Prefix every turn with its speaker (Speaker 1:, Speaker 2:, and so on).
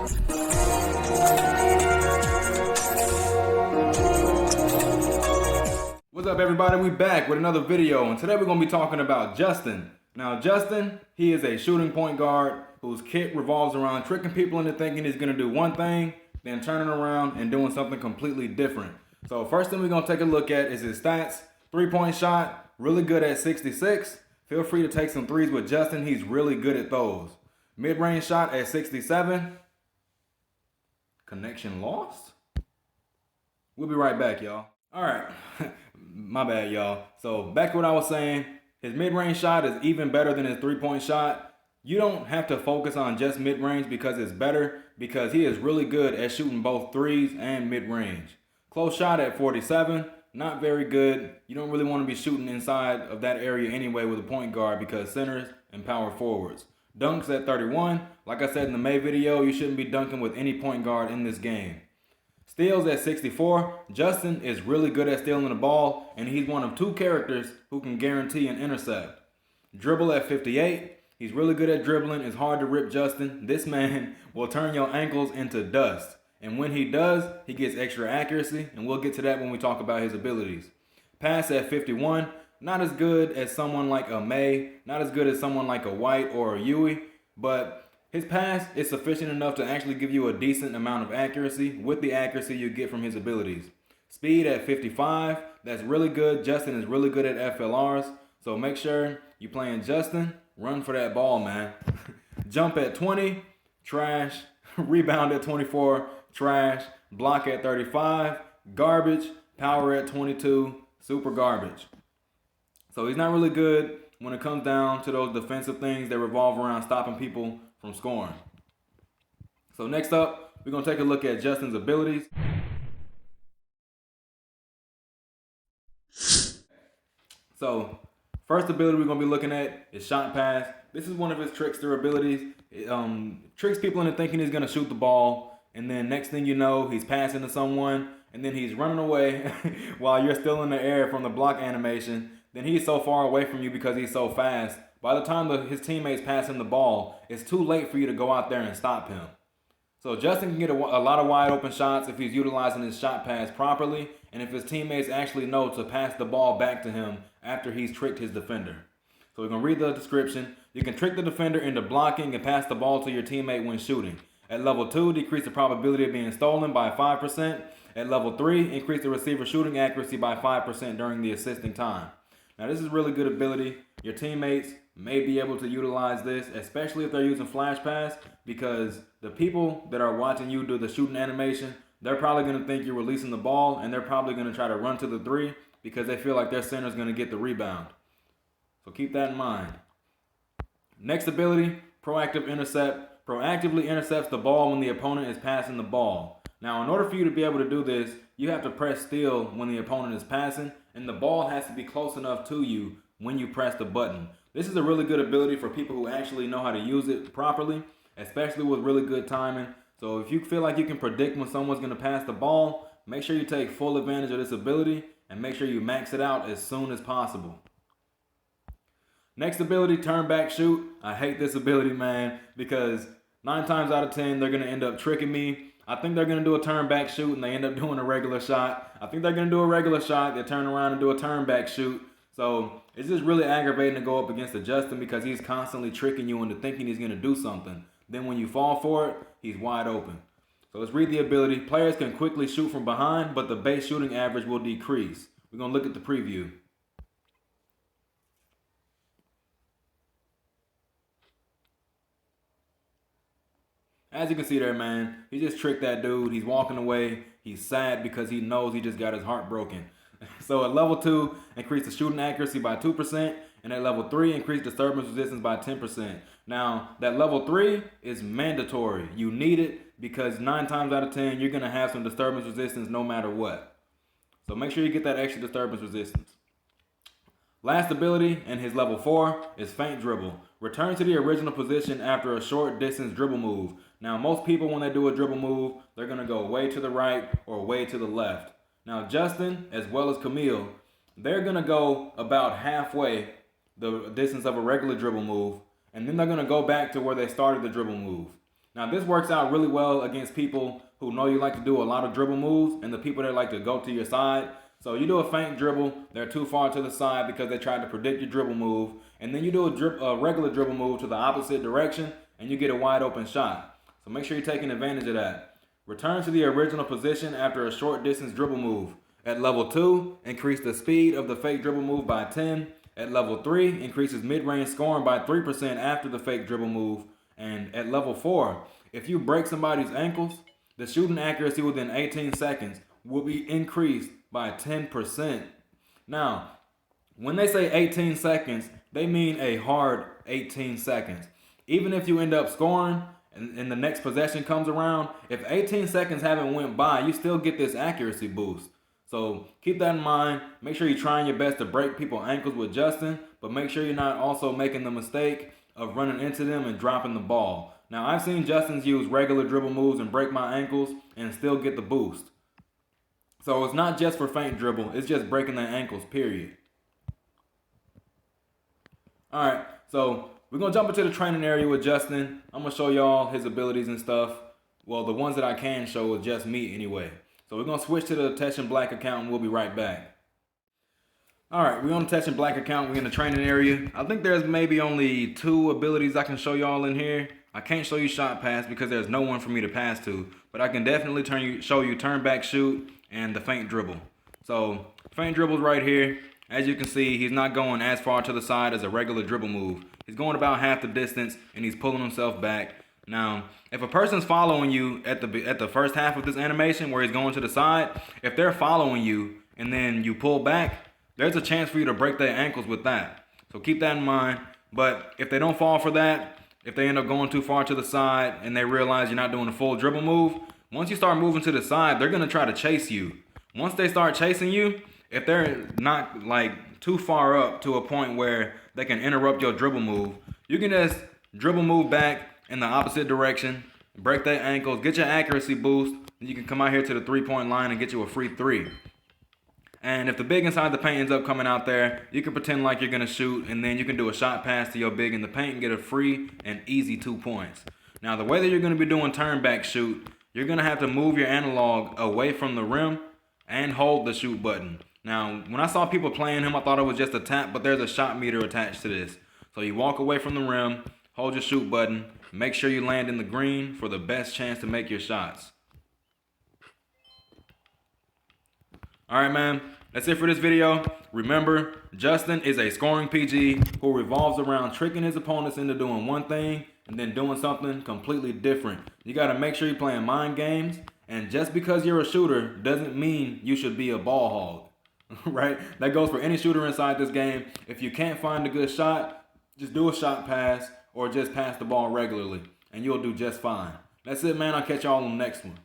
Speaker 1: What's up, everybody? We back with another video, and today we're going to be talking about Justin. Now, Justin, he is a shooting point guard whose kit revolves around tricking people into thinking he's going to do one thing, then turning around and doing something completely different. So first thing we're going to take a look at is his stats. 3-point shot, really good at 66. Feel free to take some threes with Justin. He's really good at those. Mid-range shot at 67. Connection lost? We'll be right back, y'all. All right. My bad, y'all. So back to what I was saying. His mid-range shot is even better than his 3-point shot. You don't have to focus on just mid-range because it's better, because he is really good at shooting both threes and mid-range. Close shot at 47. Not very good. You don't really want to be shooting inside of that area anyway with a point guard because centers and power forwards. Dunks at 31. Like I said in the May video, you shouldn't be dunking with any point guard in this game. Steals at 64. Justin is really good at stealing the ball, and he's one of two characters who can guarantee an intercept. Dribble at 58. He's really good at dribbling. It's hard to rip Justin. This man will turn your ankles into dust. And when he does, he gets extra accuracy, and we'll get to that when we talk about his abilities. Pass at 51. Not as good as someone like a May, not as good as someone like a White or a Yui, but his pass is sufficient enough to actually give you a decent amount of accuracy with the accuracy you get from his abilities. Speed at 55, that's really good. Justin is really good at FLRs, so make sure you're playing Justin. Run for that ball, man. Jump at 20, trash. Rebound at 24, trash. Block at 35, garbage. Power at 22, super garbage. So he's not really good when it comes down to those defensive things that revolve around stopping people from scoring. So next up, we're going to take a look at Justin's abilities. So first ability we're going to be looking at is shot pass. This is one of his trickster abilities. It tricks people into thinking he's going to shoot the ball, and then next thing you know, he's passing to someone, and then he's running away while you're still in the air from the block animation. Then he's so far away from you because he's so fast. By the time his teammates pass him the ball, it's too late for you to go out there and stop him. So Justin can get a lot of wide open shots if he's utilizing his shot pass properly, and if his teammates actually know to pass the ball back to him after he's tricked his defender. So we're going to read the description. You can trick the defender into blocking and pass the ball to your teammate when shooting. At level 2, decrease the probability of being stolen by 5%. At level 3, increase the receiver shooting accuracy by 5% during the assisting time. Now this is really good ability. Your teammates may be able to utilize this, especially if they're using flash pass, because the people that are watching you do the shooting animation, they're probably going to think you're releasing the ball, and they're probably going to try to run to the 3 because they feel like their center is going to get the rebound. So keep that in mind. Next ability, proactive intercept. Proactively intercepts the ball when the opponent is passing the ball. Now in order for you to be able to do this, you have to press steal when the opponent is passing, and the ball has to be close enough to you when you press the button. This is a really good ability for people who actually know how to use it properly, especially with really good timing. So if you feel like you can predict when someone's going to pass the ball, make sure you take full advantage of this ability and make sure you max it out as soon as possible. Next ability, turn back shoot. I hate this ability, man, because 9 times out of 10, they're going to end up tricking me. I think they're going to do a turn back shoot and they end up doing a regular shot. I think they're going to do a regular shot. They turn around and do a turn back shoot. So it's just really aggravating to go up against a Justin because he's constantly tricking you into thinking he's going to do something. Then when you fall for it, he's wide open. So let's read the ability. Players can quickly shoot from behind, but the base shooting average will decrease. We're going to look at the preview. As you can see there, man, he just tricked that dude. He's walking away. He's sad because he knows he just got his heart broken. So at level 2, increase the shooting accuracy by 2%. And at level 3, increase disturbance resistance by 10%. Now, that level 3 is mandatory. You need it because 9 times out of 10, you're going to have some disturbance resistance no matter what. So make sure you get that extra disturbance resistance. Last ability in his level 4 is Feint Dribble. Return to the original position after a short distance dribble move. Now, most people, when they do a dribble move, they're going to go way to the right or way to the left. Now, Justin, as well as Camille, they're going to go about halfway the distance of a regular dribble move, and then they're going to go back to where they started the dribble move. Now this works out really well against people who know you like to do a lot of dribble moves and the people that like to go to your side. So you do a feint dribble, they're too far to the side because they tried to predict your dribble move. And then you do a regular dribble move to the opposite direction and you get a wide open shot. So make sure you're taking advantage of that. Return to the original position after a short distance dribble move. At level 2, increase the speed of the fake dribble move by 10. At level 3, increases mid-range scoring by 3% after the fake dribble move. And at level 4, if you break somebody's ankles, the shooting accuracy within 18 seconds will be increased by 10%. Now, when they say 18 seconds, they mean a hard 18 seconds. Even if you end up scoring and the next possession comes around, if 18 seconds haven't went by, you still get this accuracy boost. So keep that in mind. Make sure you're trying your best to break people's ankles with Justin, but make sure you're not also making the mistake of running into them and dropping the ball. Now, I've seen Justin's use regular dribble moves and break my ankles and still get the boost. So it's not just for feint dribble, it's just breaking their ankles, period. Alright, so we're going to jump into the training area with Justin. I'm going to show y'all his abilities and stuff. Well, the ones that I can show with just me anyway. So we're going to switch to the Teshin Black account and we'll be right back. Alright, we're on the Teshin Black account. We're in the training area. I think there's maybe only 2 abilities I can show y'all in here. I can't show you shot pass because there's no one for me to pass to. But I can definitely show you turn back shoot and the feint dribble. So feint dribble's right here. As you can see, he's not going as far to the side as a regular dribble move. He's going about half the distance and he's pulling himself back. Now, if a person's following you at the first half of this animation where he's going to the side, if they're following you and then you pull back, there's a chance for you to break their ankles with that. So keep that in mind. But if they don't fall for that, if they end up going too far to the side and they realize you're not doing a full dribble move, once you start moving to the side, they're going to try to chase you. Once they start chasing you, if they're not like too far up to a point where they can interrupt your dribble move, you can just dribble move back in the opposite direction, break their ankles, get your accuracy boost, and you can come out here to the 3-point line and get you a free 3. And if the big inside the paint ends up coming out there, you can pretend like you're going to shoot, and then you can do a shot pass to your big in the paint and get a free and easy 2 points. Now, the way that you're going to be doing turn back shoot, you're going to have to move your analog away from the rim and hold the shoot button. Now, when I saw people playing him, I thought it was just a tap, but there's a shot meter attached to this. So you walk away from the rim, hold your shoot button, make sure you land in the green for the best chance to make your shots. Alright, man, that's it for this video. Remember, Justin is a scoring PG who revolves around tricking his opponents into doing one thing and then doing something completely different. You got to make sure you're playing mind games, and just because you're a shooter doesn't mean you should be a ball hog. Right? That goes for any shooter inside this game. If you can't find a good shot, just do a shot pass or just pass the ball regularly and you'll do just fine. That's it, man. I'll catch y'all on the next one.